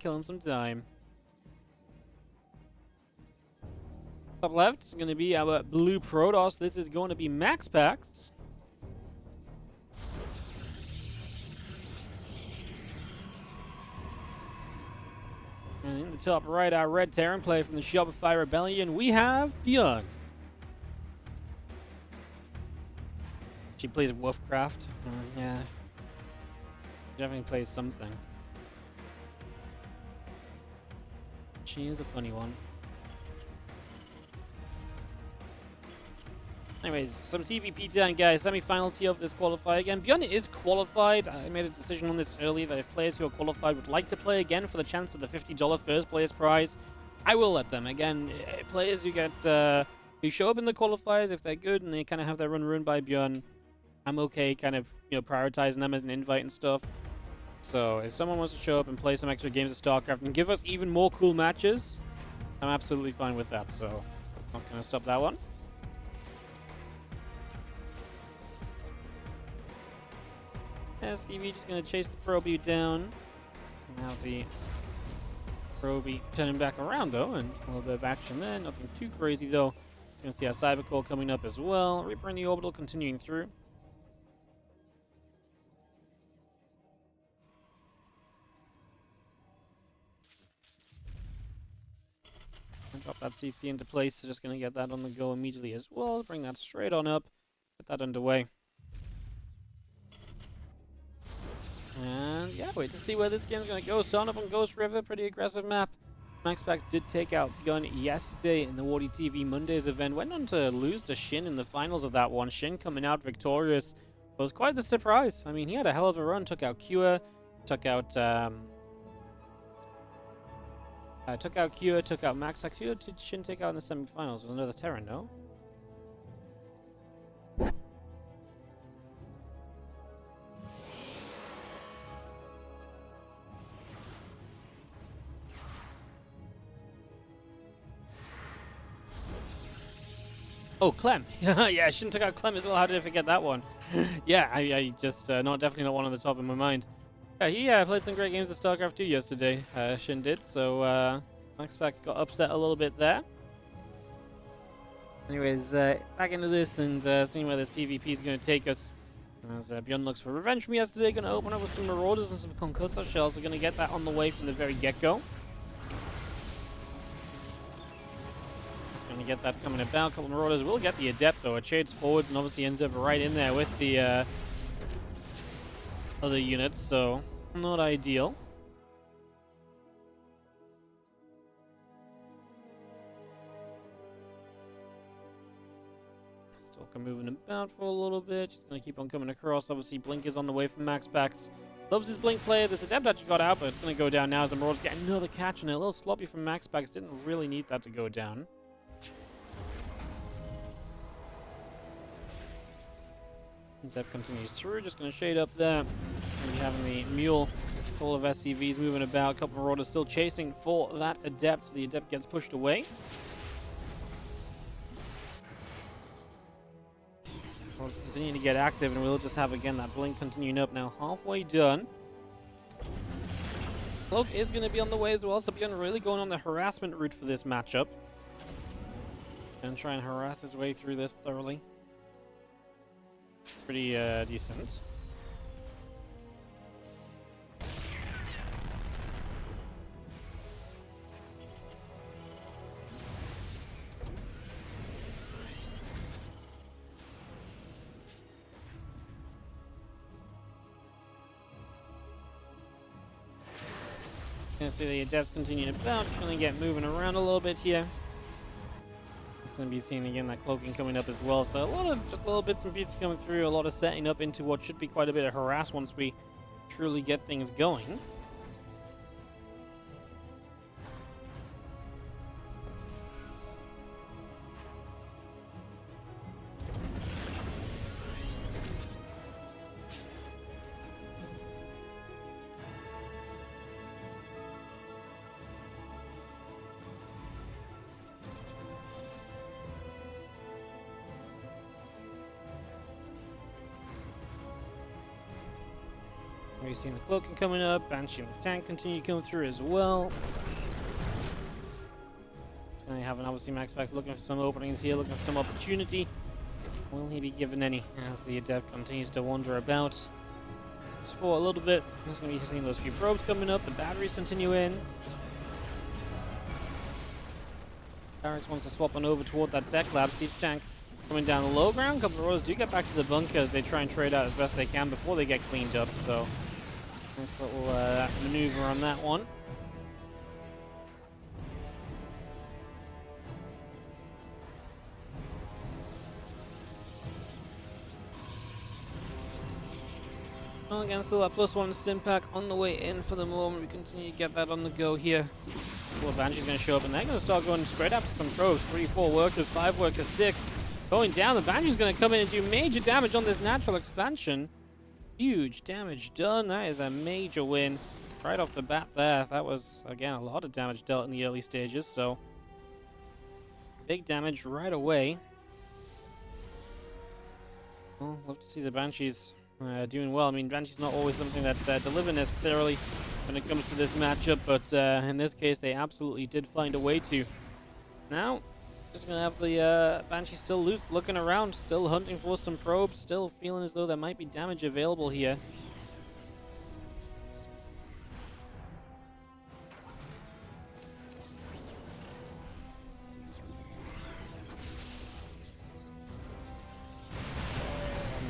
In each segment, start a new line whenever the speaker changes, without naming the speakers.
killing some time. Top left is going to be our blue Protoss. This is going to be MaxPax. And in the top right, our red Terran player from the Shopify Rebellion, we have ByuN. She plays Wolfcraft. Yeah. Definitely plays something. She is a funny one. Anyways, some TvP time, guys. Semi-finals here of this qualifier again. ByuN is qualified. I made a decision on this earlier that if players who are qualified would like to play again for the chance of the $50 first players prize, I will let them. Again, players who get who show up in the qualifiers, if they're good and they kind of have their run ruined by ByuN, I'm okay kind of, you know, prioritizing them as an invite and stuff. So if someone wants to show up and play some extra games of StarCraft and give us even more cool matches, I'm absolutely fine with that. So I'm not going to stop that one. SCV just going to chase the Proby down. Now the Proby turning back around, though, and a little bit of action there. Nothing too crazy, though. It's going to see our Cybercore coming up as well. Reaper in the orbital continuing through. Drop that CC into place. So just going to get that on the go immediately as well. Bring that straight on up. Get that underway. And yeah, wait to see where this game's going to go. Starting up on Ghost River, pretty aggressive map. MaxPax did take out ByuN yesterday in the WardiTV Mondays event. Went on to lose to Shin in the finals of that one. Shin coming out victorious. It was quite the surprise. I mean, he had a hell of a run. Took out Kua, took out Kua, took out MaxPax. Who did Shin take out in the semifinals? Was another Terran, no? Oh, Clem. Yeah, Shin took out Clem as well. How did I forget that one? Yeah, I just definitely not one on the top of my mind. Yeah, he played some great games of StarCraft 2 yesterday. Shin did, so MaxPax got upset a little bit there. Anyways, back into this and seeing where this TvP is going to take us. As ByuN looks for revenge from yesterday, going to open up with some Marauders and some Concussor Shells. We're going to get that on the way from the very get-go. Just going to get that coming about. A couple of Marauders will get the Adept, though. It shades forwards and obviously ends up right in there with the other units, so not ideal. Stalker moving about for a little bit. Just going to keep on coming across. Obviously, Blink is on the way from MaxPax. Loves his Blink play. This Adept actually got out, but it's going to go down now as the Marauders get another catch on it. A little sloppy from MaxPax. Didn't really need that to go down. Adept continues through. Just going to shade up there. And having the Mule full of SCVs moving about. A couple of Marauders still chasing for that Adept. So the Adept gets pushed away. Marauders continuing to get active, and we'll just have again that Blink continuing up now. Halfway done. Cloak is going to be on the way as well, so ByuN really going on the harassment route for this matchup. And try and harass his way through this thoroughly. Pretty decent. Gonna see the Adepts continuing about. Gonna get moving around a little bit here. It's gonna be seeing again that cloaking coming up as well. So a lot of just little bits and pieces coming through. A lot of setting up into what should be quite a bit of harass once we truly get things going. We've seen the cloaking coming up. Banshee and the tank continue to come through as well. It's going to have an obviously MaxPax looking for some openings here, looking for some opportunity. Will he be given any as the Adept continues to wander about? Just for a little bit. He's going to be seeing those few probes coming up. The batteries continue in. Barracks wants to swap on over toward that tech lab. Siege tank coming down the low ground. A couple of rows do get back to the bunkers. They try and trade out as best they can before they get cleaned up. So nice little maneuver on that one. Well, again, still that +1 stim pack on the way in for the moment. We continue to get that on the go here. Well, Banshee's going to show up, and they're going to start going straight after some probes. 3, 4 workers, 5 workers, 6. Going down, the Banshee's going to come in and do major damage on this natural expansion. Huge damage done. That is a major win right off the bat there. That was, again, a lot of damage dealt in the early stages, so big damage right away. Well, love to see the Banshees doing well. I mean, Banshee's not always something that deliver necessarily when it comes to this matchup, but in this case, they absolutely did find a way to. Now, just going to have the Banshee still looking around, still hunting for some probes, still feeling as though there might be damage available here.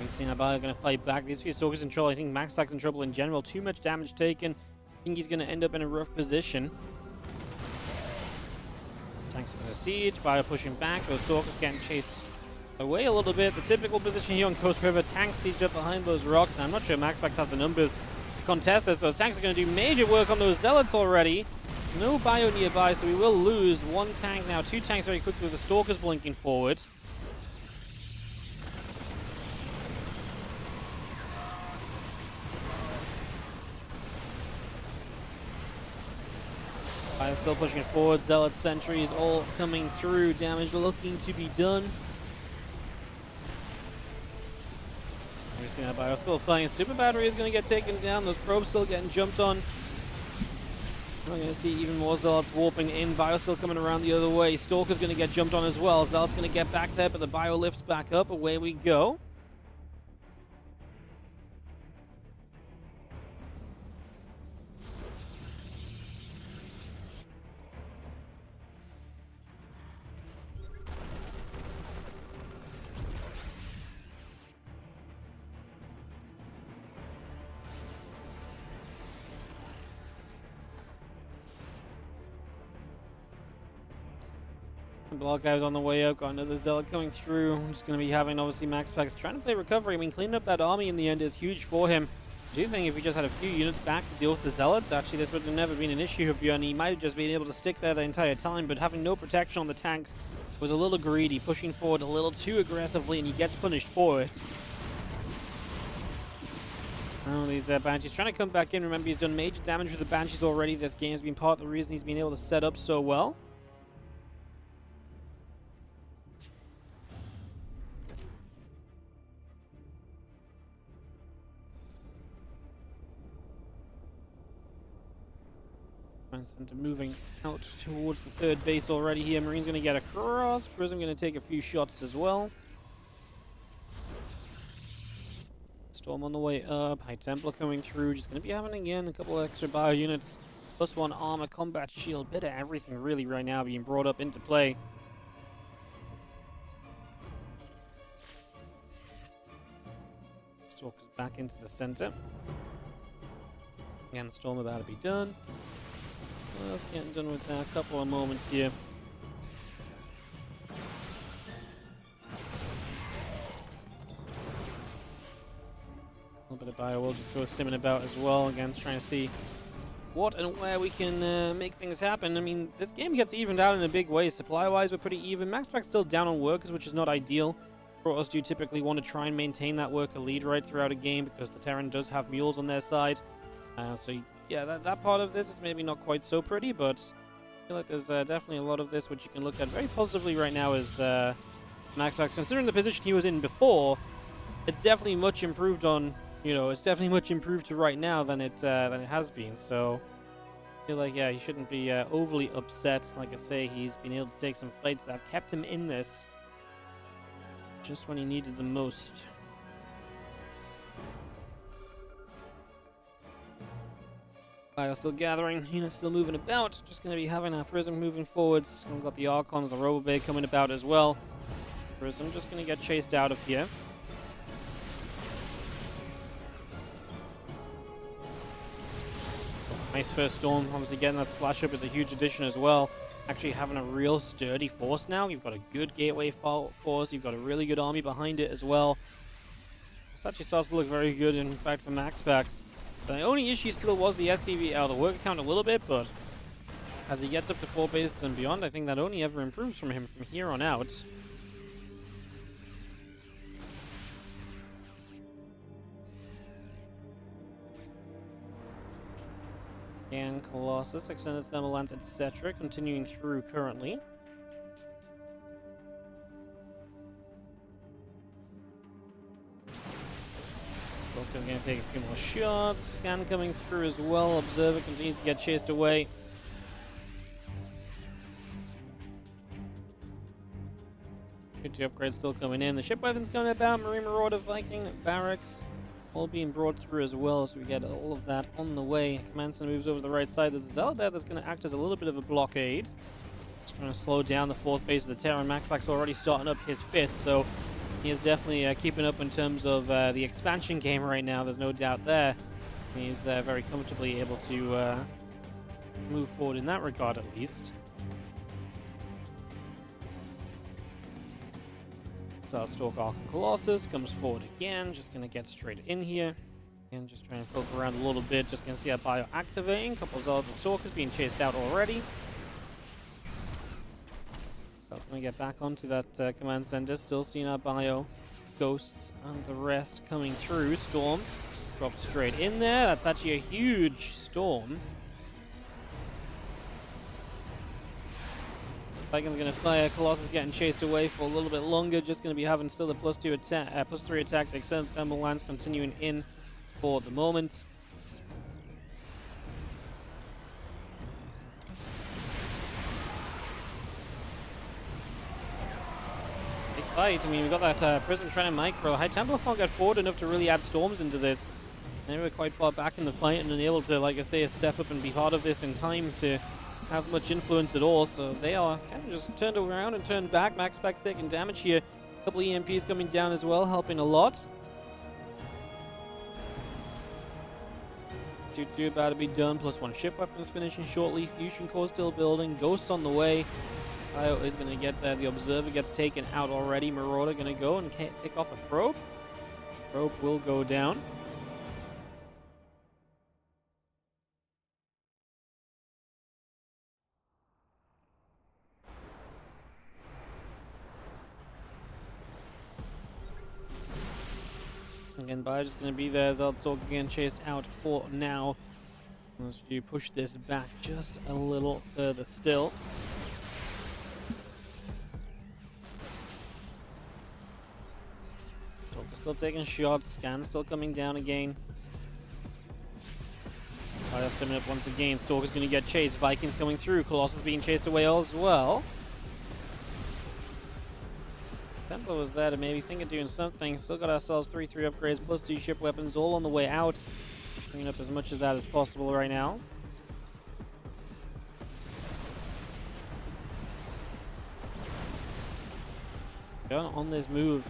We've seen Abaya going to fight back. These few Stalkers in trouble. I think MaxPax in trouble in general. Too much damage taken. I think he's going to end up in a rough position. Tanks are going to siege. Bio pushing back. Those Stalkers getting chased away a little bit. The typical position here on Coast River. Tanks siege up behind those rocks. Now, I'm not sure MaxPax has the numbers to contest this. Those tanks are going to do major work on those Zealots already. No Bio nearby, so we will lose one tank now. 2 tanks very quickly with the Stalkers blinking forward. Still pushing it forward. Zealot sentries all coming through. Damage looking to be done. We've seen that Bio still fighting. Super battery is going to get taken down. Those probes still getting jumped on. We're going to see even more Zealots warping in. Bio still coming around the other way. Stalker's going to get jumped on as well. Zealot's going to get back there, but the Bio lifts back up. Away we go. Block guys on the way out. Got another Zealot coming through. I'm just going to be having, obviously, MaxPax trying to play recovery. I mean, cleaning up that army in the end is huge for him. I do think if he just had a few units back to deal with the Zealots, actually, this would have never been an issue for ByuN. He might have just been able to stick there the entire time, but having no protection on the tanks was a little greedy, pushing forward a little too aggressively, and he gets punished for it. Oh, these Banshees trying to come back in. Remember, he's done major damage with the Banshees already. This game has been part of the reason he's been able to set up so well. Center moving out towards the 3rd base already here. Marine's going to get across. Prism going to take a few shots as well. Storm on the way up. High Templar coming through. Just going to be having again a couple of extra bio units. +1 armor, combat shield. Bit of everything really right now being brought up into play. Stalkers back into the center. Again, Storm about to be done. Well, let's get done with that. A couple of moments here. A little bit of bio will just go stimming about as well. Again, trying to see what and where we can make things happen. I mean, this game gets evened out in a big way. Supply-wise, we're pretty even. MaxPax still down on workers, which is not ideal. Protoss do typically want to try and maintain that worker lead right throughout a game because the Terran does have mules on their side. So yeah, that part of this is maybe not quite so pretty, but I feel like there's definitely a lot of this which you can look at very positively right now as MaxPax. Considering the position he was in before, it's definitely much improved on, you know, it's definitely much improved to right now than it has been. So I feel like, yeah, he shouldn't be overly upset. Like I say, he's been able to take some fights that have kept him in this just when he needed the most. Fire still gathering, units still moving about. Just going to be having our Prism moving forwards. We've got the Archons, the Robobay coming about as well. Prism just going to get chased out of here. Nice first Storm. Obviously getting that splash up is a huge addition as well. Actually having a real sturdy force now. You've got a good gateway force. You've got a really good army behind it as well. This actually starts to look very good, in fact, for MaxPax. The only issue still was the SCV, the worker count a little bit, but as he gets up to 4 bases and beyond, I think that only ever improves from him from here on out. And Colossus, Extended Thermal Lance, etc. continuing through currently. Stalker's going to take a few more shots. Scan coming through as well. Observer continues to get chased away. Good 2 upgrades still coming in. The ship weapons coming about. Marine Marauder, Viking, Barracks. All being brought through as well, as we get all of that on the way. Command Center moves over to the right side. There's a Zealot there that's going to act as a little bit of a blockade. It's going to slow down the 4th base of the Terra. MaxPax already starting up his 5th, so he is definitely keeping up in terms of the expansion game right now. There's no doubt there. He's very comfortably able to move forward in that regard, at least. So Stalk Arc and Colossus comes forward again, just going to get straight in here. And just trying to poke around a little bit, just going to see our Bio activating. A couple of Zealots and Stalkers being chased out already. That's going to get back onto that command center, still seeing our Bio, Ghosts, and the rest coming through. Storm drops straight in there. That's actually a huge Storm. Viking's going to fire. Colossus getting chased away for a little bit longer. Just going to be having still the +2 attack, +3 attack. The Extended Thermal Lance continuing in for the moment. Big fight. I mean, we got that Prism trying to micro. High Templar can't get forward enough to really add storms into this. They were quite far back in the fight and unable to, like I say, step up and be part of this in time to have much influence at all, so they are kind of just turned around and turned back. MaxPax taking damage here. A couple of EMPs coming down as well, helping a lot. 2-2 about to be done, +1 ship weapons finishing shortly. Fusion core still building. Ghosts on the way. Bio is going to get there. The Observer gets taken out already. Marauder going to go and pick off a probe. Probe will go down. Again, Bio just going to be there. Zeldstalk again chased out for now. Let's do push this back just a little further still. Stalker's still taking shots. Scan still coming down again. Bio stepping up once again. Stalker's going to get chased. Vikings coming through. Colossus being chased away as well. Templar was there to maybe think of doing something. Still got ourselves 3-3 upgrades, +2 ship weapons, all on the way out. Bringing up as much of that as possible right now. ByuN on this move.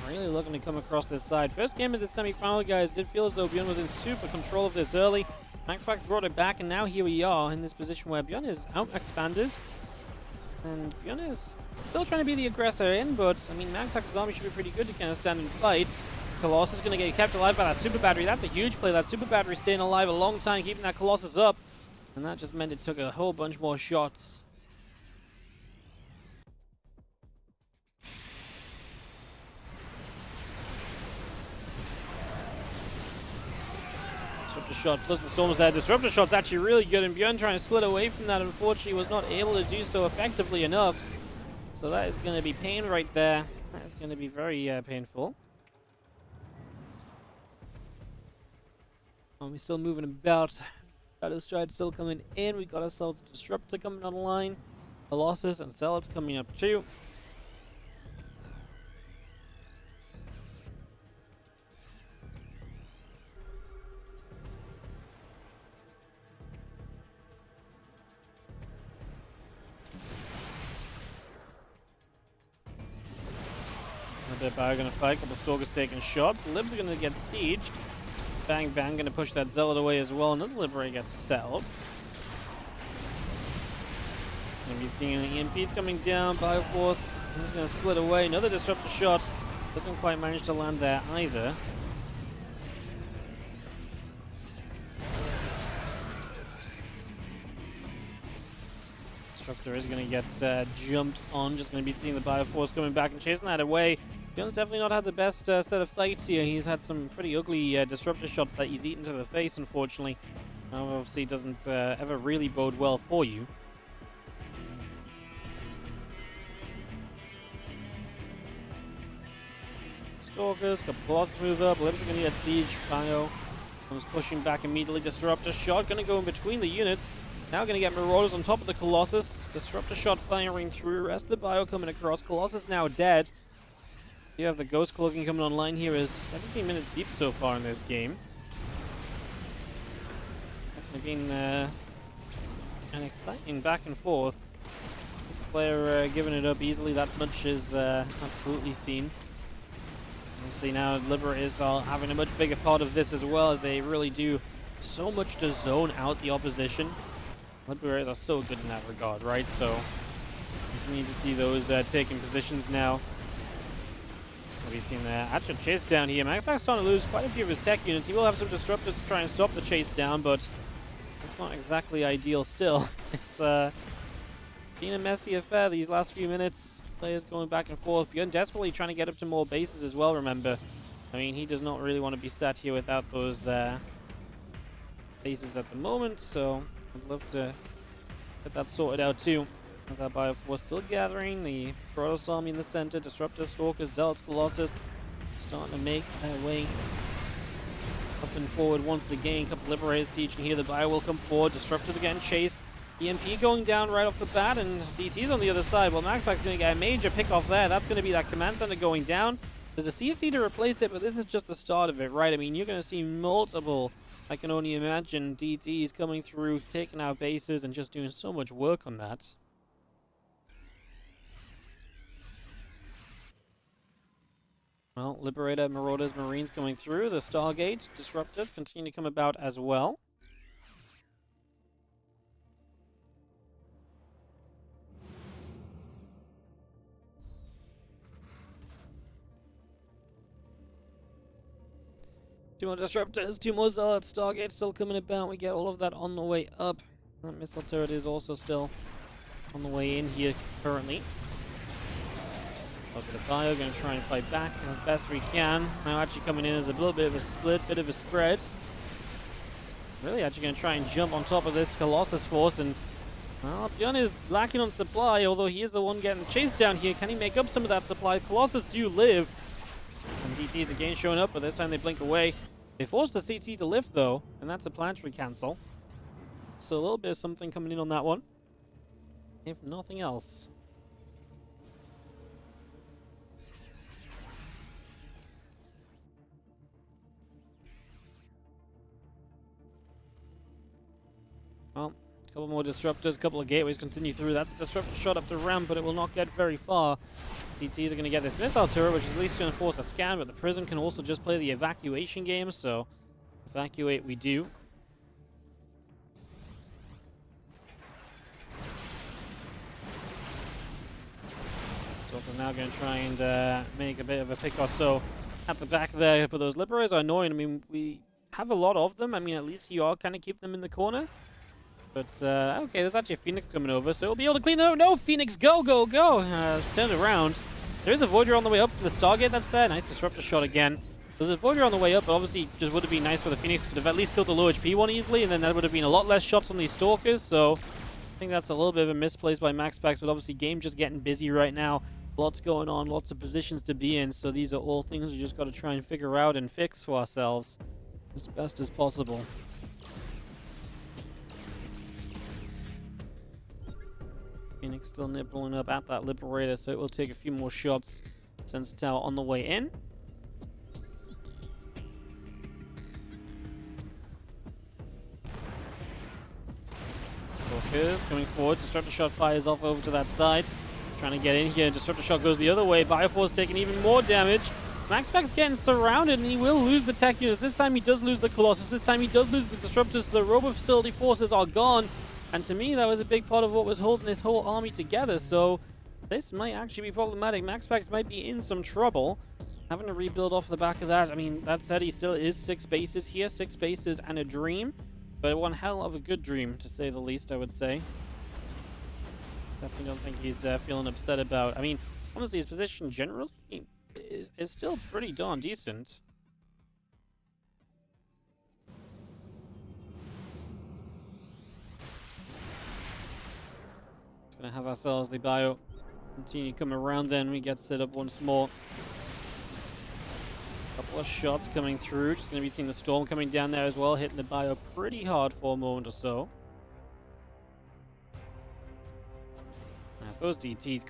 Really looking to come across this side. First game of the semi-final, guys. Did feel as though ByuN was in super control of this early. MaxPax brought it back, and now here we are in this position where ByuN is out-expanded. And ByuN is still trying to be the aggressor in, but I mean, MaxPax's army should be pretty good to kind of stand and fight. Colossus is going to get kept alive by that super battery. That's a huge play. That super battery staying alive a long time, keeping that Colossus up. And that just meant it took a whole bunch more shots. Disruptor shot plus the storms there. Disruptor shot's actually really good, and ByuN trying to split away from that, unfortunately was not able to do so effectively enough. So that is going to be pain right there. That is going to be very painful. We're still moving about. Shadow Stride still coming in. We got ourselves a Disruptor coming online. Colossus and Zealots coming up too. They're going to fight. A couple Stalkers taking shots. Libs are going to get sieged. Bang Bang going to push that Zealot away as well. Another Liberator gets settled. Going to be seeing EMPs coming down. Bioforce is going to split away. Another Disruptor shot. Doesn't quite manage to land there either. Disruptor is going to get jumped on. Just going to be seeing the Bioforce coming back and chasing that away. ByuN's definitely not had the best set of fights here. He's had some pretty ugly Disruptor shots that he's eaten to the face, unfortunately. Obviously doesn't ever really bode well for you. Stalkers, couple Colossus move up. Libs are going to get siege. Bio comes pushing back immediately. Disruptor shot going to go in between the units. Now going to get Marauders on top of the Colossus. Disruptor shot firing through. Rest of the Bio coming across. Colossus now dead. You have the Ghost Cloaking coming online here is 17 minutes deep so far in this game. Definitely been an exciting back and forth. Player giving it up easily, that much is absolutely seen. Obviously now Liberators are having a much bigger part of this as well, as they really do so much to zone out the opposition. Liberators are so good in that regard, right? So continue to see those taking positions now. We've seen the actual chase down here. MaxPax starting to lose quite a few of his tech units. He will have some Disruptors to try and stop the chase down, but it's not exactly ideal still. It's been a messy affair these last few minutes. Players going back and forth. ByuN desperately trying to get up to more bases as well, remember. I mean, he does not really want to be sat here without those bases at the moment, so I'd love to get that sorted out too. As our Bioforce still gathering, the Protoss army in the center, Disruptor, Stalkers, Zealots, Colossus starting to make their way up and forward once again. Couple Liberators sieging here, the Bio will come forward, Disruptors are getting chased. EMP going down right off the bat, and DT's on the other side. Well, MaxPax's going to get a major pick off there. That's going to be that command center going down. There's a CC to replace it, but this is just the start of it, right? I mean, you're going to see multiple, I can only imagine, DTs coming through, taking out bases, and just doing so much work on that. Well, Liberator, Marauders, Marines coming through. The Stargate, Disruptors continue to come about as well. Two more Disruptors, two more Zealots, Stargate still coming about. We get all of that on the way up. That missile turret is also still on the way in here currently. Look at the Bio, going to try and fight back as best we can. Now actually coming in as a little bit of a split, bit of a spread. Really actually going to try and jump on top of this Colossus force, and well, ByuN is lacking on supply, although he is the one getting chased down here. Can he make up some of that supply? Colossus do live. And DTs again showing up, but this time they blink away. They force the CT to lift though, and that's a planetary cancel. So a little bit of something coming in on that one, if nothing else. Well, a couple more Disruptors, a couple of gateways continue through. That's a Disruptor shot up the ramp, but it will not get very far. DTs are going to get this missile turret, which is at least going to force a scan, but the prison can also just play the evacuation game, so evacuate we do. Stalker's now going to try and make a bit of a pick or so at the back there, but those Liberators are annoying. I mean, we have a lot of them. I mean, at least you are kind of keep them in the corner. But, okay, there's actually a Phoenix coming over, so we'll be able to clean them up. No, Phoenix, go, go, go! Turn it around. There is a Voyager on the way up from the Stargate that's there. Nice Disruptor shot again. There's a Voyager on the way up, but obviously just would have been nice for the Phoenix. Could have at least killed the low HP one easily, and then there would have been a lot less shots on these Stalkers, so I think that's a little bit of a misplace by MaxPax, but obviously game just getting busy right now. Lots going on, lots of positions to be in, so these are all things we just got to try and figure out and fix for ourselves. as best as possible. Phoenix still nibbling up at that Liberator, so it will take a few more shots. Sensor Tower on the way in. Stalkers coming forward. Disruptor Shot fires off over to that side. Trying to get in here. Disruptor Shot goes the other way. BioForce taking even more damage. MaxPax getting surrounded, and he will lose the tech units. This time he does lose the Colossus. This time he does lose the Disruptors. The Robo Facility forces are gone. And to me, that was a big part of what was holding this whole army together. So this might actually be problematic. MaxPax might be in some trouble. Having to rebuild off the back of that. I mean, that said, he still is 6 bases here. 6 bases and a dream. But one hell of a good dream, to say the least, I would say. Definitely don't think he's feeling upset about. I mean, honestly, his position generally is still pretty darn decent. Just gonna have ourselves the bio continue to come around. Then we get set up once more. Couple of shots coming through. Just gonna be seeing the storm coming down there as well, hitting the bio pretty hard for a moment or so. As those DTs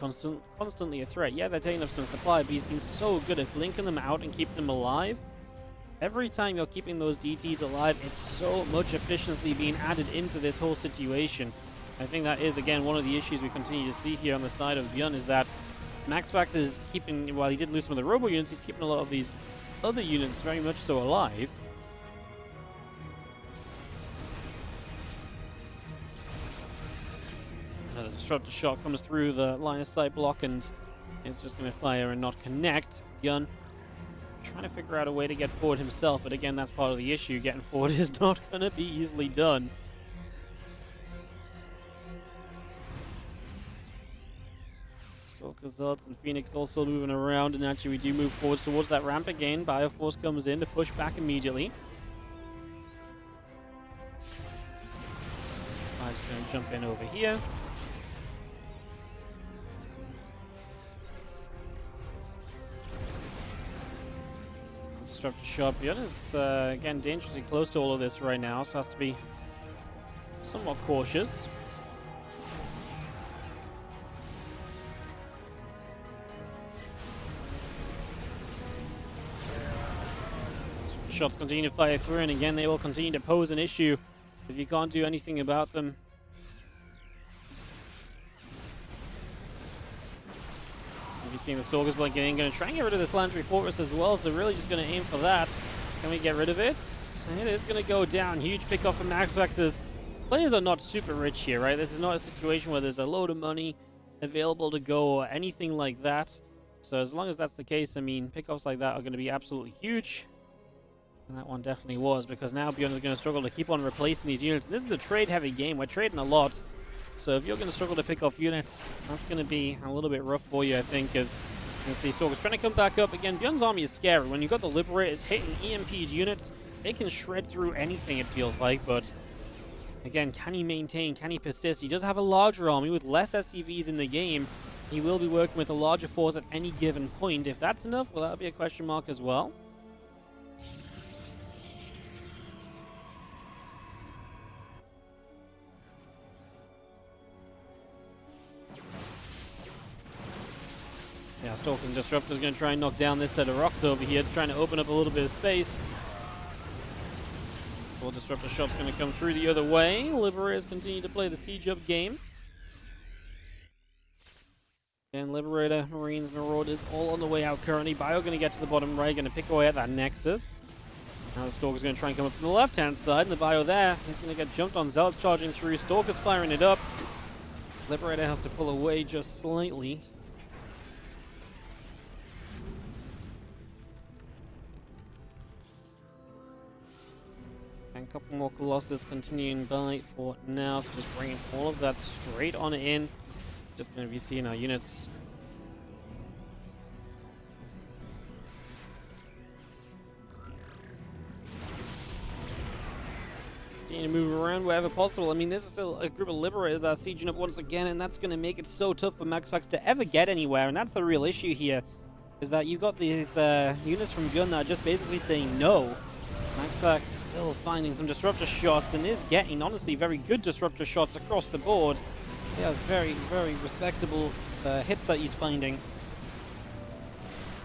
constantly a threat. Yeah, they're taking up some supply, but he's been so good at blinking them out and keeping them alive. Every time you're keeping those DTs alive, it's so much efficiency being added into this whole situation. I think that is, again, one of the issues we continue to see here on the side of ByuN, is that MaxPax is keeping, while he did lose some of the Robo units, he's keeping a lot of these other units very much so alive. Another Disruptor Shot comes through the line of sight block, and it's just going to fire and not connect. ByuN trying to figure out a way to get forward himself, but again, that's part of the issue. Getting forward is not going to be easily done. Stalkers and Phoenix also moving around, and actually we do move forward towards that ramp again. BioForce comes in to push back immediately. I'm just going to jump in over here. Disruptor Shot. ByuN is, again, dangerously close to all of this right now, so has to be somewhat cautious. Shots continue to fire through, and again, they will continue to pose an issue if you can't do anything about them. You've seen the Stalkers blinking in, going to try and get rid of this Planetary Fortress as well, so really just going to aim for that. Can we get rid of it? It is going to go down. Huge pick off from MaxPax's. Players are not super rich here, right? This is not a situation where there's a load of money available to go or anything like that. So as long as that's the case, I mean, pickoffs like that are going to be absolutely huge. And that one definitely was, because now ByuN is going to struggle to keep on replacing these units. And this is a trade-heavy game. We're trading a lot. So if you're going to struggle to pick off units, that's going to be a little bit rough for you, I think, as you can see Stalkers trying to come back up. Again, ByuN's army is scary. When you've got the Liberators hitting EMP'd units, they can shred through anything, it feels like. But again, can he maintain? Can he persist? He does have a larger army with less SCVs in the game. He will be working with a larger force at any given point. If that's enough, well, that'll be a question mark as well. Yeah, Stalkers and Disruptors going to try and knock down this set of rocks over here, trying to open up a little bit of space. Well, Disruptor Shot's going to come through the other way. Liberators continue to play the siege up game. And Liberator, Marines, Marauders all on the way out currently. Bio going to get to the bottom right, going to pick away at that Nexus. Now the Stalker's going to try and come up from the left-hand side, and the Bio there, he's going to get jumped on. Zealots charging through, Stalker's firing it up. Liberator has to pull away just slightly. And a couple more Colossus continuing by for now, so just bringing all of that straight on in. Just going to be seeing our units continue to move around wherever possible. I mean, there's still a group of Liberators that are sieging up once again, and that's going to make it so tough for MaxPax to ever get anywhere, and that's the real issue here, is that you've got these units from ByuN that are just basically saying no. MaxPax still finding some disruptor shots and is getting, honestly, very good disruptor shots across the board. They are very, very respectable hits that he's finding.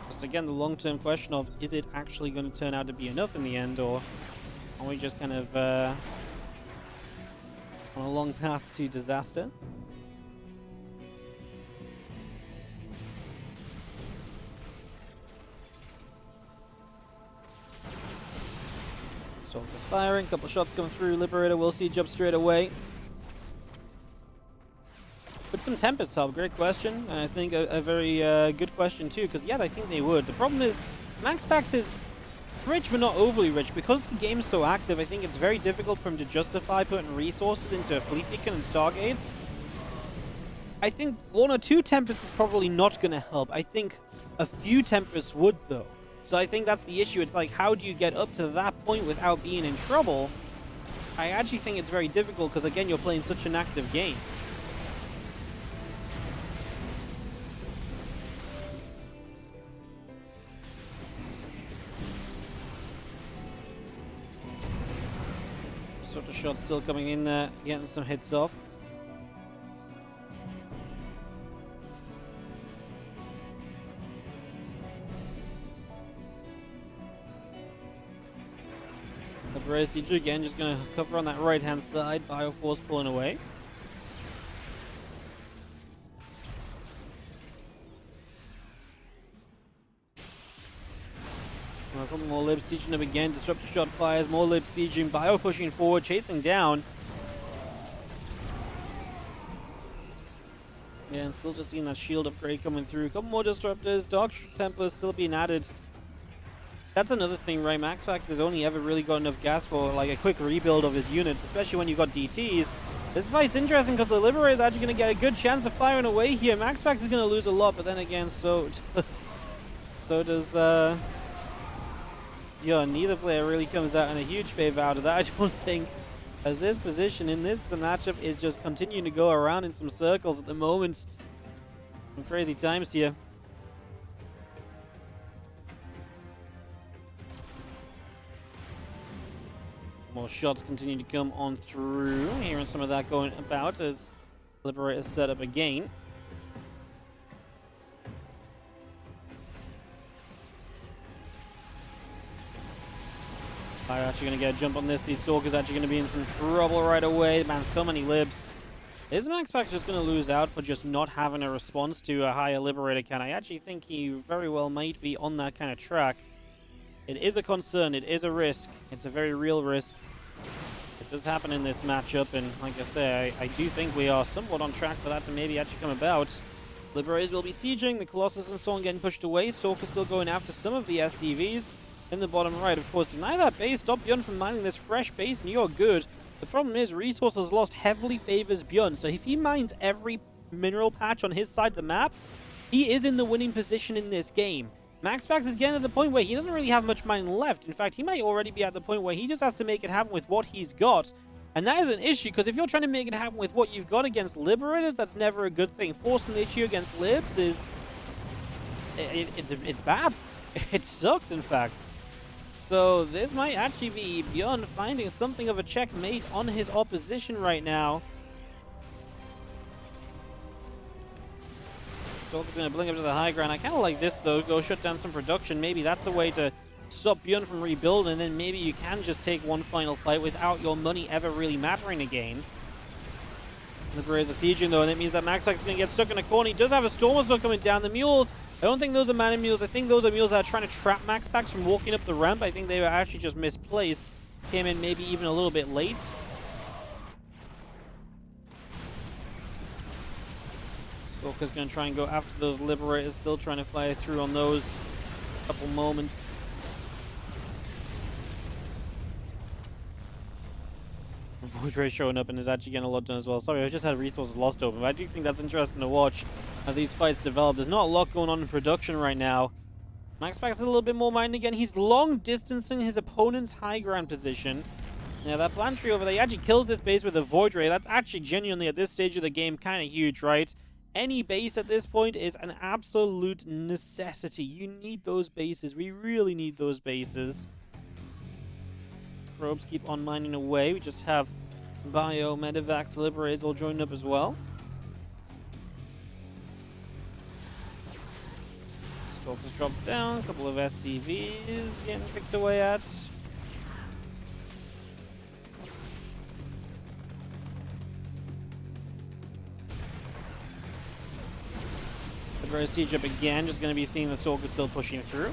Just again, the long-term question of, is it actually going to turn out to be enough in the end, or are we just kind of on a long path to disaster? Stalker's firing, couple shots coming through. Liberator will see jump straight away. But some Tempest help, great question. And I think a very good question too, because yes, I think they would. The problem is, MaxPax is rich but not overly rich. Because the game's so active, I think it's very difficult for him to justify putting resources into Fleet Beacon and Stargates. I think 1 or 2 Tempests is probably not going to help. I think a few Tempests would, though. So I think that's the issue. It's like, how do you get up to that point without being in trouble? I actually think it's very difficult because, again, you're playing such an active game. Sort of shot still coming in there, getting some hits off. The Brave Siege again, just going to cover on that right-hand side. Bioforce pulling away. A couple more Lib sieging him again. Disruptor shot fires. More Lib sieging. Bio pushing forward, chasing down. Yeah, and still just seeing that shield upgrade coming through. A couple more disruptors. Dark Templars still being added. That's another thing, right? MaxPax has only ever really got enough gas for like a quick rebuild of his units, especially when you've got DTs. This fight's interesting because the Liberator is actually going to get a good chance of firing away here. MaxPax is going to lose a lot, but then again, so does yeah, neither player really comes out in a huge favor out of that, I don't think, as this position in this matchup is just continuing to go around in some circles at the moment. Some crazy times here. More shots continue to come on through. Hearing some of that going about as Liberator set up again. They're actually going to get a jump on this. These Stalkers actually going to be in some trouble right away. Man, so many Libs. Is MaxPax just going to lose out for just not having a response to a higher Liberator count? I actually think he very well might be on that kind of track. It is a concern. It is a risk. It's a very real risk. It does happen in this matchup, and like I say, I do think we are somewhat on track for that to maybe actually come about. Liberators will be sieging. The Colossus and so on getting pushed away. Stalker still going after some of the SCVs. In the bottom right, of course, deny that base. Stop ByuN from mining this fresh base, and you're good. The problem is, resources lost heavily favors ByuN. So if he mines every mineral patch on his side of the map, he is in the winning position in this game. MaxPax is getting to the point where he doesn't really have much mining left. In fact, he might already be at the point where he just has to make it happen with what he's got. And that is an issue, because if you're trying to make it happen with what you've got against Liberators, that's never a good thing. Forcing the issue against Libs is... It's bad. It sucks, in fact. So this might actually be ByuN finding something of a checkmate on his opposition right now. Stalker's going to blink up to the high ground. I kind of like this, though. Go shut down some production. Maybe that's a way to stop ByuN from rebuilding, and then maybe you can just take one final fight without your money ever really mattering again. Liberators are sieging, though, and it means that MaxPax is going to get stuck in a corner. He does have a Stormer still coming down. The Mules, I don't think those are Mana Mules. I think those are Mules that are trying to trap MaxPax from walking up the ramp. I think they were actually just misplaced. Came in maybe even a little bit late. Stalker's going to try and go after those Liberators, still trying to fly through on those couple moments. Void Ray showing up and is actually getting a lot done as well. Sorry, I just had resources lost open, but I do think that's interesting to watch as these fights develop. There's not a lot going on in production right now. MaxPax is a little bit more mining again. He's long distancing his opponent's high ground position. Now that Plantry over there, he actually kills this base with a Void Ray. That's actually genuinely at this stage of the game kind of huge, right? Any base at this point is an absolute necessity. You need those bases. We really need those bases. probes keep on mining away. We just have Bio, Medivacs, Liberators all joined up as well. Stalkers dropped down, a couple of SCVs getting picked away at. Liberator siege up again, just going to be seeing the Stalkers still pushing through.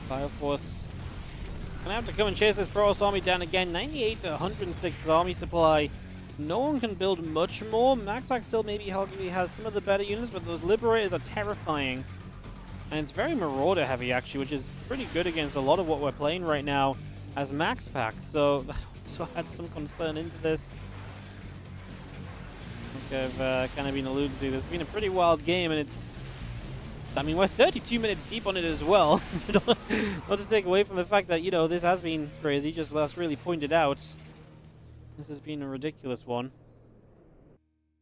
Bioforce gonna have to come and chase this Protoss army down again. 98 to 106 army supply. No one can build much more. MaxPax still maybe has some of the better units, but those Liberators are terrifying. And it's very Marauder heavy actually, which is pretty good against a lot of what we're playing right now as MaxPax. So that also had some concern into this. I think I've kind of been alluded to. This has been a pretty wild game, and I mean, we're 32 minutes deep on it as well. Not to take away from the fact that, you know, this has been crazy, just let's really point it out. This has been a ridiculous one.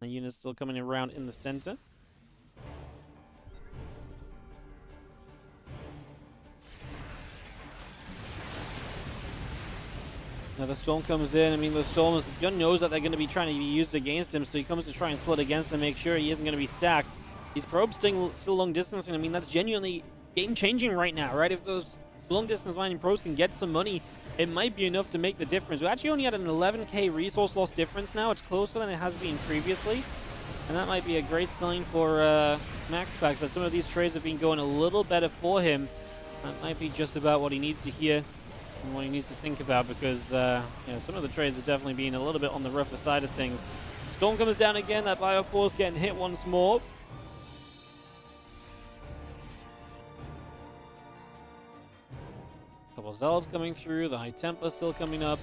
The unit's still coming around in the center. Now the Storm comes in. I mean, the Storms, ByuN knows that they're going to be trying to be used against him, so he comes to try and split against them, make sure he isn't going to be stacked. These probes still long distance, and I mean, that's genuinely game-changing right now, right? If those long-distance mining probes can get some money, it might be enough to make the difference. We actually only had an 11k resource loss difference now. It's closer than it has been previously, and that might be a great sign for MaxPax, that some of these trades have been going a little better for him. That might be just about what he needs to hear and what he needs to think about, because you know, some of the trades have definitely been a little bit on the rougher side of things. Storm comes down again. That Bioforce getting hit once more. Couple of Zealots coming through, the High Templar still coming up.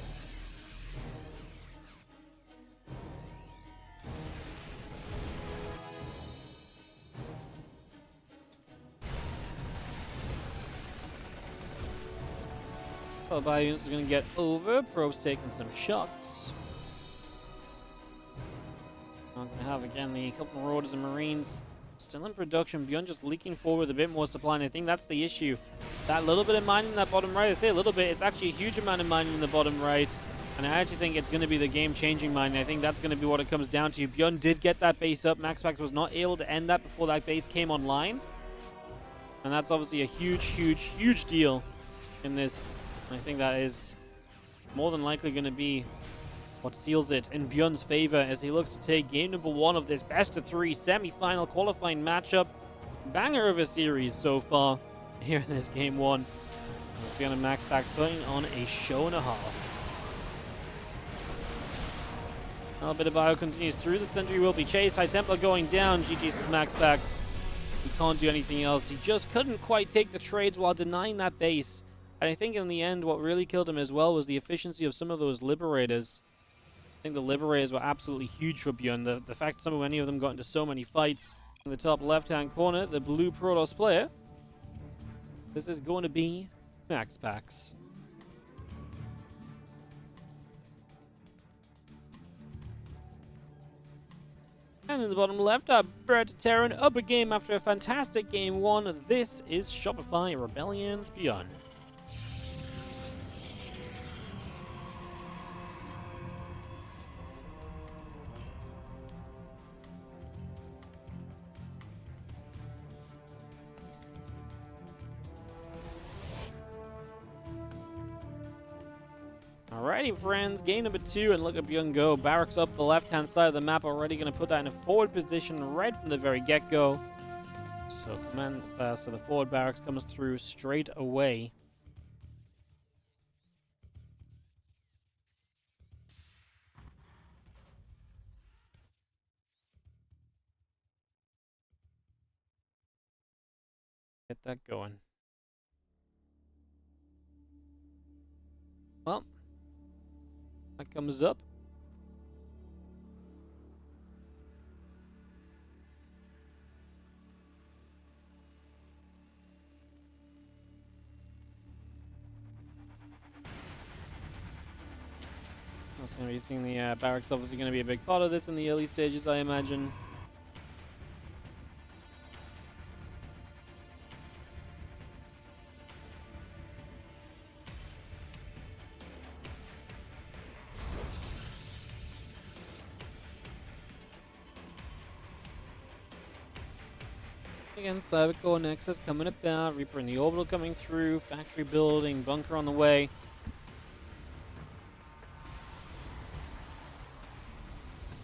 ByuN is going to get over. Probe's taking some shots. Not going to have again the couple of Marauders and Marines still in production. ByuN just leaking forward a bit more supply, and I think that's the issue. That little bit of mining in that bottom right, I say a little bit, it's actually a huge amount of mining in the bottom right, and I actually think it's going to be the game-changing mining. I think that's going to be what it comes down to. ByuN did get that base up. MaxPax was not able to end that before that base came online, and that's obviously a huge, huge, huge deal in this. I think that is more than likely going to be what seals it in ByuN's favor as he looks to take game number 1 of this best-of-3 semi-final qualifying matchup. Banger of a series so far here in this game 1. As ByuN and MaxPax putting on a show and a half. A little bit of bio continues through. The Sentry will be chased. High Templar going down. GG says MaxPax. He can't do anything else. He just couldn't quite take the trades while denying that base. And I think in the end, what really killed him as well was the efficiency of some of those Liberators. I think the Liberators were absolutely huge for ByuN. The fact so many of them got into so many fights. In the top left-hand corner, the blue Protoss player. This is going to be MaxPax. And in the bottom left, our Brett Terran up a game after a fantastic game 1. This is Shopify Rebellion's ByuN. Alrighty, friends, game number 2, and look at ByuN go. Barracks up the left-hand side of the map, already going to put that in a forward position right from the very get-go. So so the forward barracks comes through straight away. Get that going. Well, that comes up. Also going to be seeing the barracks obviously going to be a big part of this in the early stages, I imagine. Again, Cybercore Nexus coming about, Reaper in the orbital coming through, factory building, bunker on the way.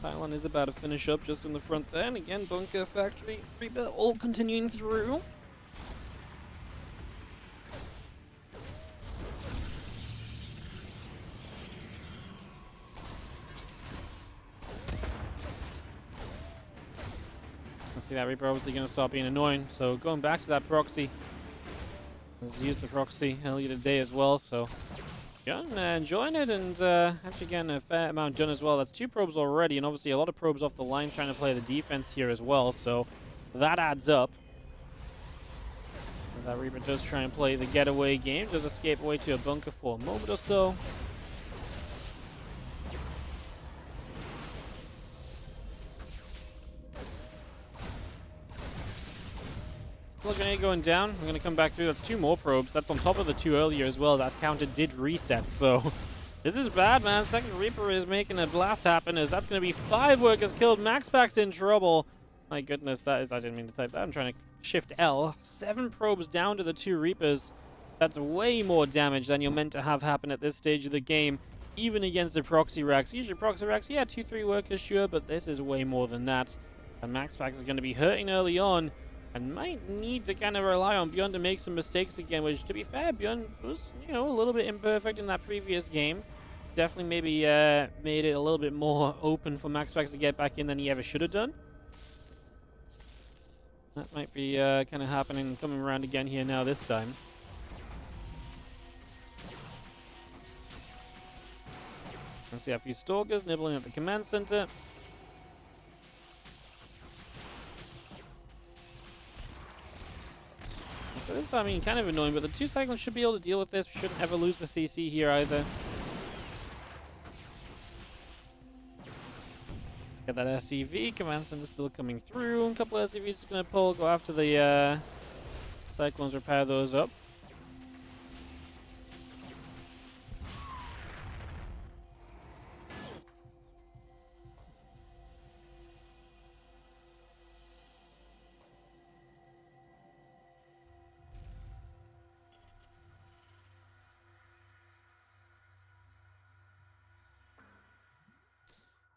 Pylon is about to finish up just in the front there, and again, bunker, factory, Reaper all continuing through. See that Reaper obviously going to start being annoying, so going back to that proxy. Let's use the proxy earlier today as well, so ByuN enjoying it, and actually getting a fair amount done as well. That's 2 probes already, and obviously a lot of probes off the line trying to play the defense here as well, so that adds up. As that Reaper does try and play the getaway game, does escape away to a bunker for a moment or so. Grenade going down. We're going to come back through. That's 2 more probes. That's on top of the 2 earlier as well. That counter did reset, so this is bad, man. Second Reaper is making a blast happen, as that's going to be 5 workers killed. MaxPax in trouble. My goodness, that is... I didn't mean to type that. I'm trying to shift L. 7 probes down to the 2 Reapers. That's way more damage than you're meant to have happen at this stage of the game, even against the proxy racks. Usually proxy racks, yeah, 2-3 workers, sure, but this is way more than that. And MaxPax is going to be hurting early on, and might need to kind of rely on ByuN to make some mistakes again, which, to be fair, ByuN was, you know, a little bit imperfect in that previous game. Definitely maybe made it a little bit more open for MaxPax to get back in than he ever should have done. That might be kind of happening, coming around again here now this time. Let's see a few Stalkers nibbling at the command center. So this is, I mean, kind of annoying, but the 2 cyclones should be able to deal with this. We shouldn't ever lose the CC here either. Get that SCV. Command center still coming through. A couple of SCVs just going to pull, go after the cyclones, repair those up.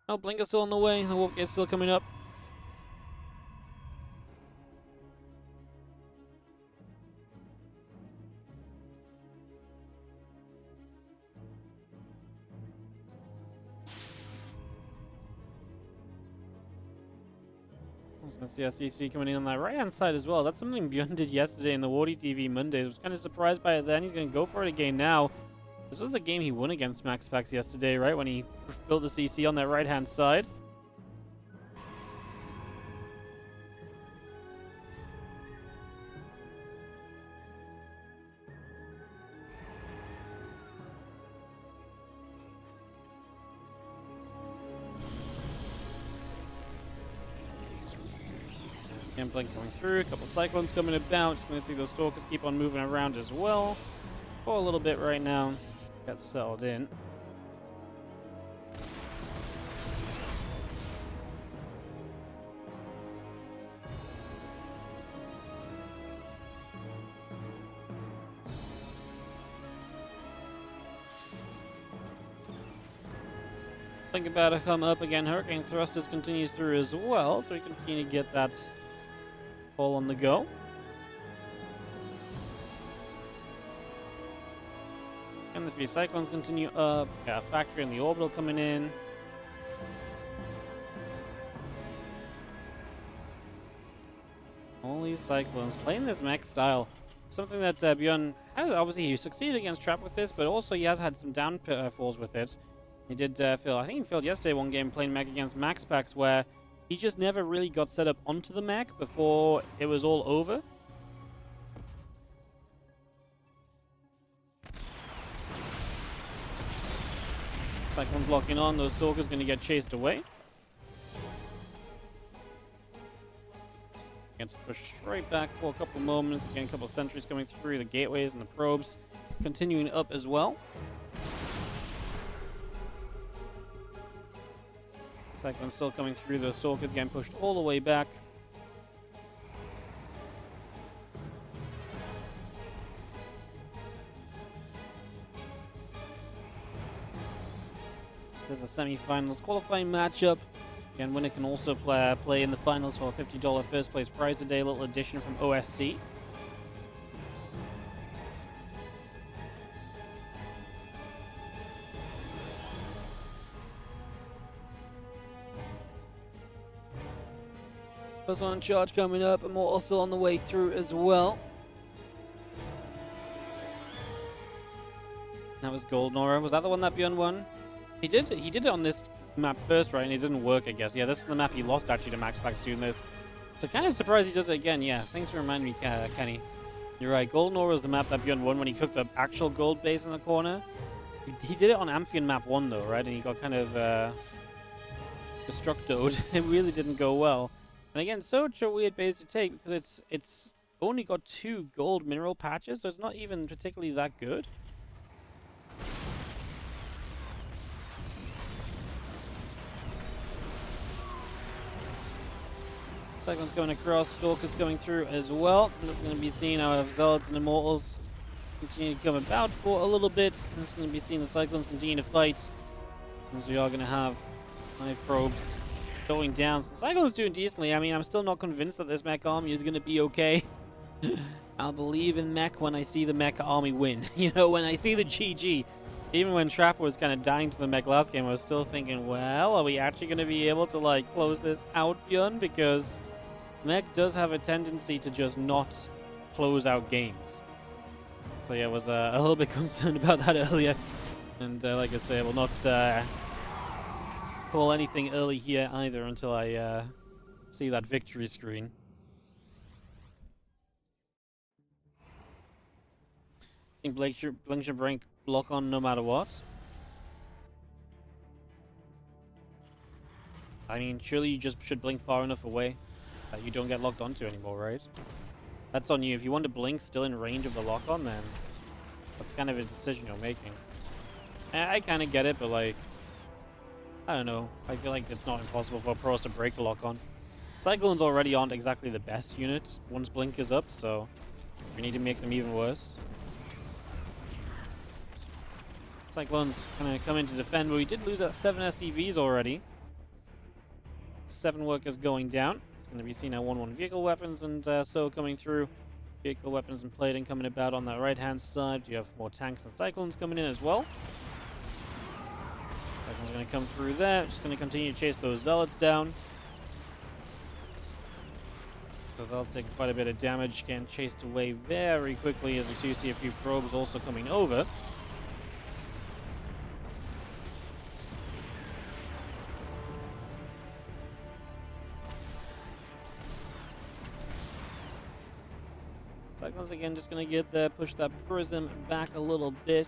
Oh, Blinker's still on the way. The warp gate's still coming up. I was going to see SCC coming in on that right-hand side as well. That's something ByuN did yesterday in the WardiTV Mondays. I was kind of surprised by it then. He's going to go for it again now. This was the game he won against MaxPax yesterday, right? When he built the CC on that right-hand side. And Blink going through, a couple Cyclones coming about. Just going to see those Stalkers keep on moving around as well. For a little bit right now. Got settled in. Blink about to come up again. Hurricane Thrusters continues through as well, so we continue to get that all on the go. And the 3 Cyclones continue up. Got a factory in the orbital coming in. All these Cyclones playing this mech style. Something that ByuN has, obviously he succeeded against Trap with this, but also he has had some downfalls with it. He did fail. I think he failed yesterday one game playing mech against MaxPax, where he just never really got set up onto the mech before it was all over. Cyclone's locking on. Those Stalkers going to get chased away. Gets pushed straight back for a couple moments. Again, a couple of sentries coming through. The gateways and the probes continuing up as well. Cyclone's still coming through. Those Stalkers getting pushed all the way back. This is the semi-finals qualifying matchup. Again, winner can also play in the finals for a $50 first place prize today. A little addition from OSC. First one charge coming up, and more still on the way through as well. That was Gold Nora. Was that the one that ByuN won? He did it on this map first, right? And it didn't work, I guess. Yeah, this is the map he lost actually to MaxPax doing this. So kind of surprised he does it again. Yeah, thanks for reminding me, Kenny. You're right. Gold Nora was the map that ByuN won when he cooked the actual gold base in the corner. He did it on Amphion map 1 though, right? And he got kind of destructoed. It really didn't go well. And again, such a weird base to take because it's only got 2 gold mineral patches, so it's not even particularly that good. Cyclone's going across, Stalker's coming through as well. And this is going to be seen our Zealots and Immortals continue to come about for a little bit. And it's going to be seen the Cyclones continue to fight. As we are going to have 5 probes going down. So the Cyclone's doing decently. I mean, I'm still not convinced that this mech army is going to be okay. I'll believe in mech when I see the mech army win. You know, when I see the GG. Even when Trapper was kind of dying to the mech last game, I was still thinking, well, are we actually going to be able to, like, close this out, ByuN? Because mech does have a tendency to just not close out games. So yeah, I was a little bit concerned about that earlier. And like I say, I will not call anything early here either until I see that victory screen. I think Blink should rank block on no matter what. I mean, surely you just should blink far enough away that you don't get locked onto anymore, right? That's on you. If you want to blink still in range of the lock-on, then that's kind of a decision you're making. I kind of get it, but like, I don't know. I feel like it's not impossible for pros to break the lock-on. Cyclones already aren't exactly the best unit once blink is up, so we need to make them even worse. Cyclones kind of come in to defend, but we did lose 7 SCVs already. 7 workers going down. It's going to be seen at 1-1 vehicle weapons, and so coming through. Vehicle weapons and plating coming about on that right-hand side. You have more tanks and Cyclones coming in as well. Cyclones going to come through there. Just going to continue to chase those Zealots down. So Zealots take quite a bit of damage, getting chased away very quickly as we do see a few probes also coming over. Cyclones again just going to get there, push that prism back a little bit.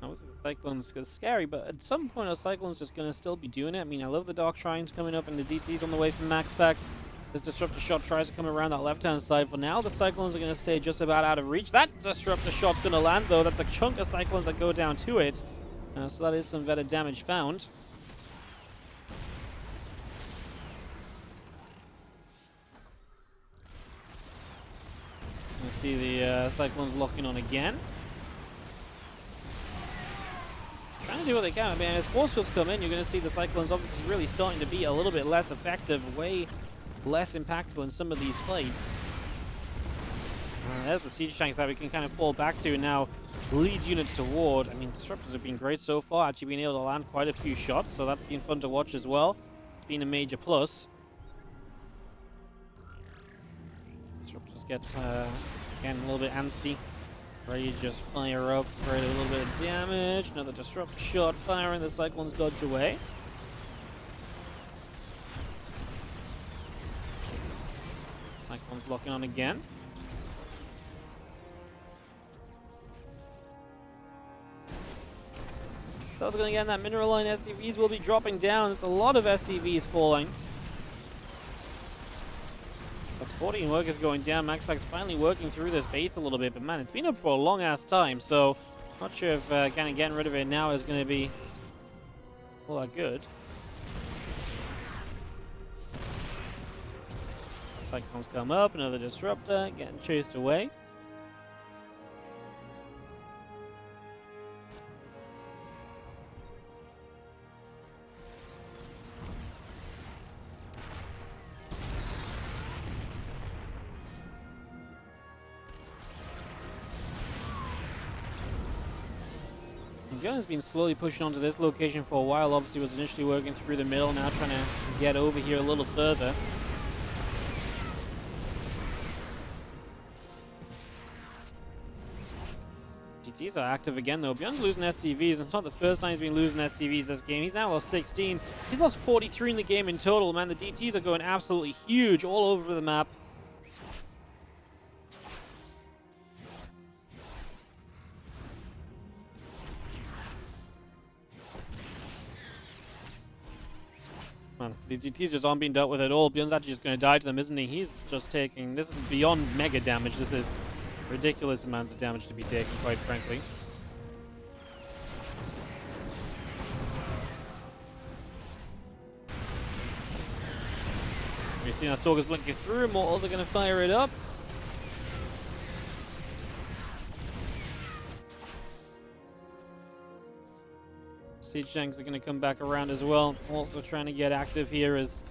Obviously the Cyclones is scary, but at some point our Cyclones just going to still be doing it. I mean, I love the Dark Shrines coming up and the DTs on the way from MaxPax. This Disruptor Shot tries to come around that left-hand side. For now, the Cyclones are going to stay just about out of reach. That Disruptor Shot's going to land, though. That's a chunk of Cyclones that go down to it. So that is some better damage found. You see the Cyclones locking on again. Trying to do what they can. I mean, as force fields come in, you're going to see the Cyclones obviously really starting to be a little bit less effective, way less impactful in some of these fights. There's the siege tanks that we can kind of fall back to now. Lead units to ward. I mean, Disruptors have been great so far, actually being able to land quite a few shots, so that's been fun to watch as well. It's been a major plus. Disruptors get, again, a little bit antsy. Ready to just fire up, create a little bit of damage. Another Disruptor Shot firing, the Cyclones dodge away. Cyclones locking on again. So I was going to get in that mineral line. SCVs will be dropping down. It's a lot of SCVs falling. That's 14 workers going down. MaxPax finally working through this base a little bit, but man, it's been up for a long ass time, so not sure if kind of getting rid of it now is going to be all that good. Cyclones come up, another Disruptor, getting chased away. ByuN has been slowly pushing onto this location for a while. Obviously was initially working through the middle, now trying to get over here a little further. GTs are active again though. ByuN's losing SCVs. It's not the first time he's been losing SCVs this game. He's now lost 16. He's lost 43 in the game in total, man. The DTs are going absolutely huge all over the map. Man, these GTs just aren't being dealt with at all. ByuN's actually just going to die to them, isn't he? He's just taking... This is beyond mega damage. This is ridiculous amounts of damage to be taken, quite frankly. We've seen our Stalkers blinking through. Immortals are going to fire it up. Siege tanks are going to come back around as well. Also trying to get active here as...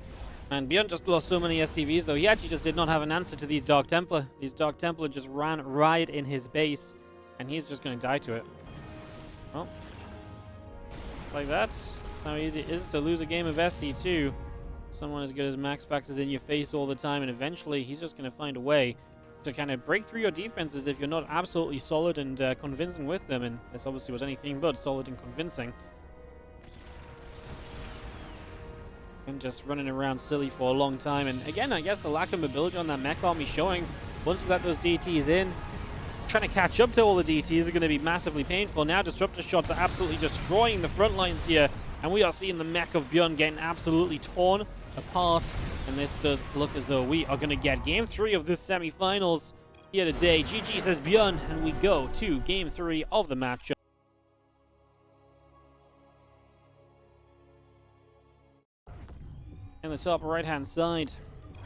And ByuN just lost so many SCVs though. He actually just did not have an answer to these Dark Templar. These Dark Templar just ran riot in his base. And he's just going to die to it. Well, just like that. That's how easy it is to lose a game of SC2. Someone as good as MaxPax is in your face all the time. And eventually he's just going to find a way to kind of break through your defenses if you're not absolutely solid and convincing with them. And this obviously was anything but solid and convincing. And just running around silly for a long time. And again, I guess the lack of mobility on that mech army showing. Once you let those DTs in, trying to catch up to all the DTs are going to be massively painful. Now Disruptor shots are absolutely destroying the front lines here. And we are seeing the mech of ByuN getting absolutely torn apart. And this does look as though we are going to get Game 3 of this semifinals here today. GG says ByuN, and we go to Game 3 of the matchup. In the top right-hand side,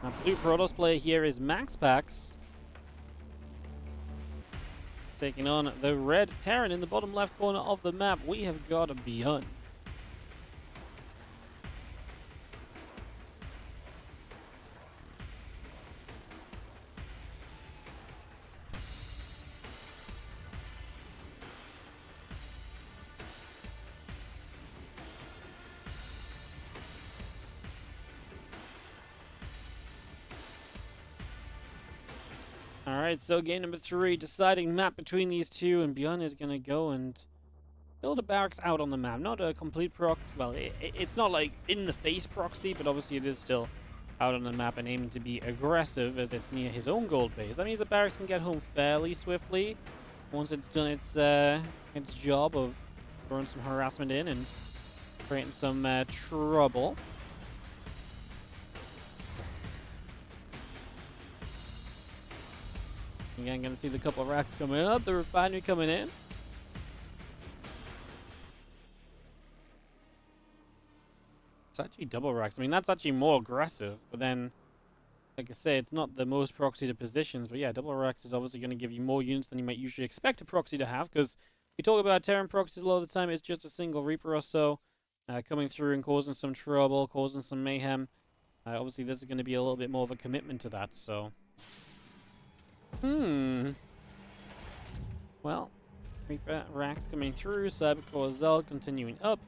our blue Protoss player here is MaxPax. Taking on the red Terran in the bottom left corner of the map. We have got a ByuN. Alright, so game number 3, deciding map between these two, and ByuN is going to go and build a barracks out on the map. Not a complete proc, well, it's not like in-the-face proxy, but obviously it is still out on the map and aiming to be aggressive as it's near his own gold base. That means the barracks can get home fairly swiftly once it's done its job of throwing some harassment in and creating some trouble. Again, going to see the couple of racks coming up, the refinery coming in. It's actually double racks. I mean, that's actually more aggressive, but then, like I say, it's not the most proxy to positions, but yeah, double racks is obviously going to give you more units than you might usually expect a proxy to have, because we talk about Terran proxies a lot of the time, it's just a single Reaper or so coming through and causing some trouble, causing some mayhem. Obviously, this is going to be a little bit more of a commitment to that, so... Well, Reaper racks coming through, Cybercore Zell continuing up.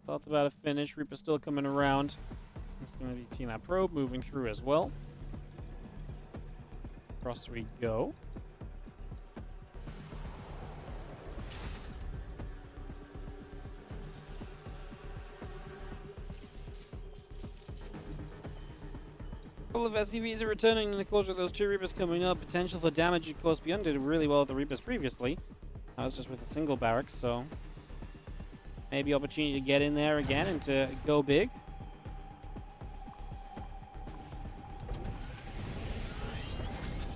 Thoughts about a finish. Reaper still coming around. Just going to be seeing that probe moving through as well. Across we go. Couple of SCVs are returning, and of course with those two Reapers coming up, potential for damage. Of course, ByuN did really well with the Reapers previously. That was just with a single barracks, so maybe opportunity to get in there again and to go big.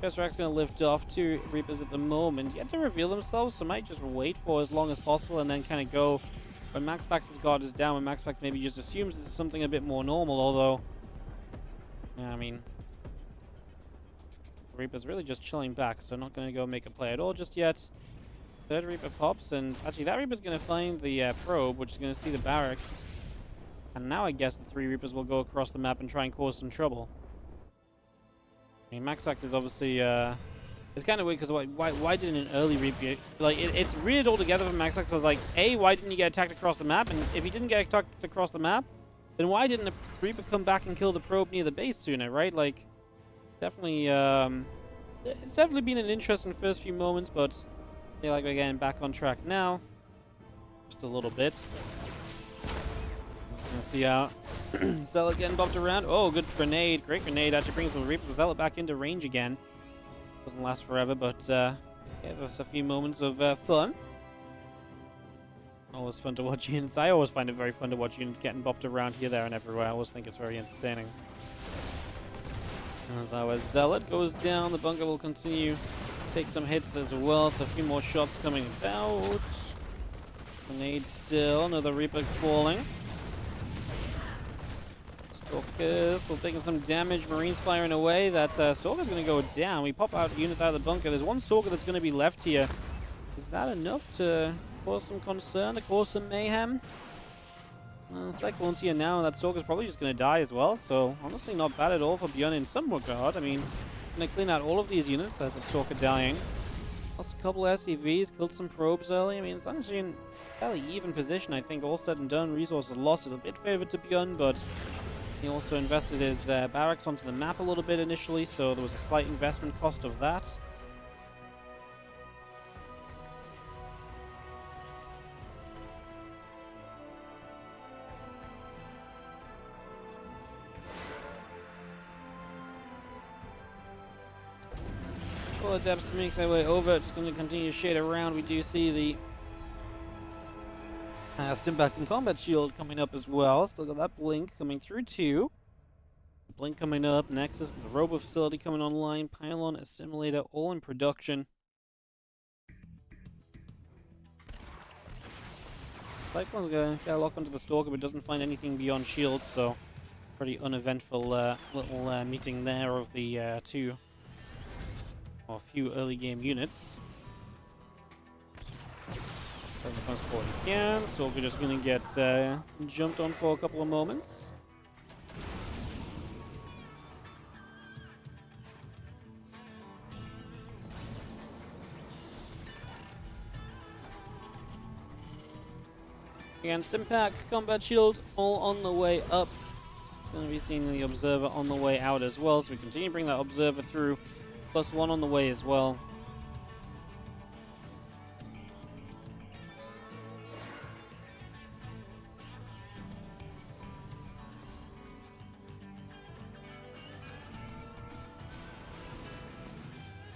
Rack's going to lift off. Two Reapers at the moment yet to reveal themselves, so might just wait for as long as possible and then kind of go when MaxPax's guard is down, when MaxPax maybe just assumes this is something a bit more normal, although... Yeah, I mean... Reaper's really just chilling back, so not going to go make a play at all just yet. Third Reaper pops, and actually that Reaper's going to find the probe, which is going to see the barracks. And now I guess the 3 Reapers will go across the map and try and cause some trouble. I mean, MaxPax is obviously... it's kind of weird, because why didn't an early Reaper... Like, it's weird altogether for MaxPax. I was like, A, why didn't he get attacked across the map? And if he didn't get attacked across the map, then why didn't the Reaper come back and kill the probe near the base sooner, right? Like, definitely... it's definitely been an interesting first few moments, but I feel like we're getting back on track now. Just a little bit. Just gonna see how Zealot getting bumped around. Oh, good grenade. Great grenade. Actually brings the Reaper Zealot back into range again. Doesn't last forever, but gave us a few moments of fun. Always fun to watch units. I always find it very fun to watch units getting bopped around here, there, and everywhere. I always think it's very entertaining. As our Zealot goes down, the bunker will continue to take some hits as well, so a few more shots coming about. Grenade still, another Reaper falling. Stalker still taking some damage, Marines firing away. That Stalker's going to go down. We pop out units out of the bunker. There's one Stalker that's going to be left here. Is that enough to cause some concern, to cause some mayhem? Cyclone's here now, and that Stalker's probably just going to die as well, so honestly not bad at all for ByuN in some regard. I mean, going to clean out all of these units. There's that Stalker dying. Lost a couple of SCVs, killed some probes early. I mean, it's honestly in a fairly even position, I think. All said and done, resources lost is a bit favored to ByuN, but he also invested his barracks onto the map a little bit initially, so there was a slight investment cost of that. Well, the depths make their way over. Just going to continue to shade around. We do see the Stimpak and Combat Shield coming up as well. Still got that Blink coming through too. Blink coming up. Nexus, the Robo Facility coming online. Pylon, Assimilator, all in production. Cyclone's going to lock onto the Stalker, but doesn't find anything beyond shields, so pretty uneventful little meeting there of the two. A few early game units. 7 comes forward again. Stalker just going to get jumped on for a couple of moments. Again, Stimpak, Combat Shield, all on the way up. It's going to be seeing the Observer on the way out as well, so we continue to bring that Observer through. +1 on the way as well.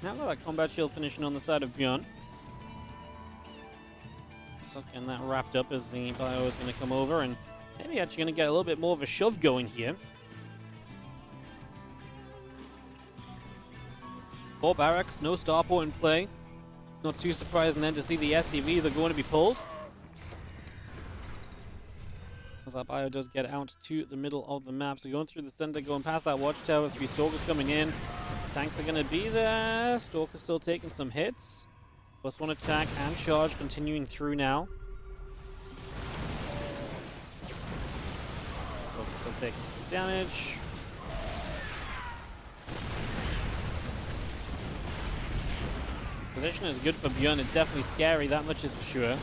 Now got that Combat Shield finishing on the side of ByuN. Just getting that wrapped up as the Bio is going to come over, and maybe actually going to get a little bit more of a shove going here. 4 barracks, no starport in play. Not too surprising then to see the SCVs are going to be pulled. As that Bio does get out to the middle of the map. So going through the center, going past that watchtower, 3 Stalkers coming in. Tanks are going to be there. Stalker still taking some hits. +1 attack and charge continuing through now. Stalker still taking some damage. Position is good for ByuN. It's definitely scary, that much is for sure. As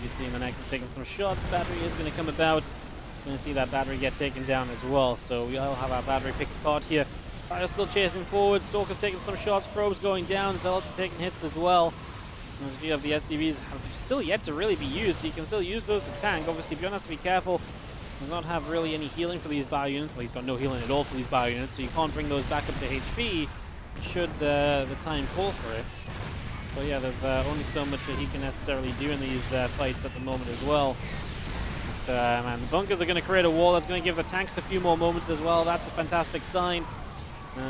you see, the Nexus taking some shots. Battery is going to come about. It's going to see that battery get taken down as well. So we all have our battery picked apart here. Fire's still chasing forward. Stalker's taking some shots. Probes going down. Zealots are taking hits as well. As a few of the SCVs have still yet to really be used, so you can still use those to tank. Obviously, ByuN has to be careful. Does not have really any healing for these bio units. Well, he's got no healing at all for these bio units, so you can't bring those back up to HP. Should the time call for it. So yeah, there's only so much that he can necessarily do in these fights at the moment as well. But, man, the bunkers are going to create a wall. That's going to give the tanks a few more moments as well. That's a fantastic sign.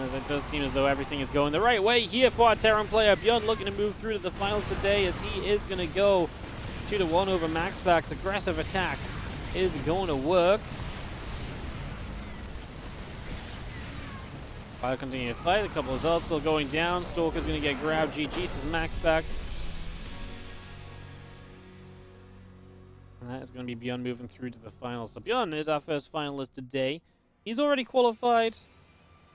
As it does seem as though everything is going the right way here for our Terran player. ByuN looking to move through to the finals today, as he is going to go 2-1 over MaxPax. Aggressive attack is going to work. Fire continue to fight. A couple of Zelts still going down. Stalker's going to get grabbed. GG says MaxPax. And that is going to be ByuN moving through to the finals. So ByuN is our first finalist today. He's already qualified.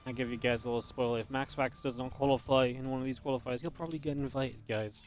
I'll give you guys a little spoiler. If MaxPax does not qualify in one of these qualifiers, he'll probably get invited, guys.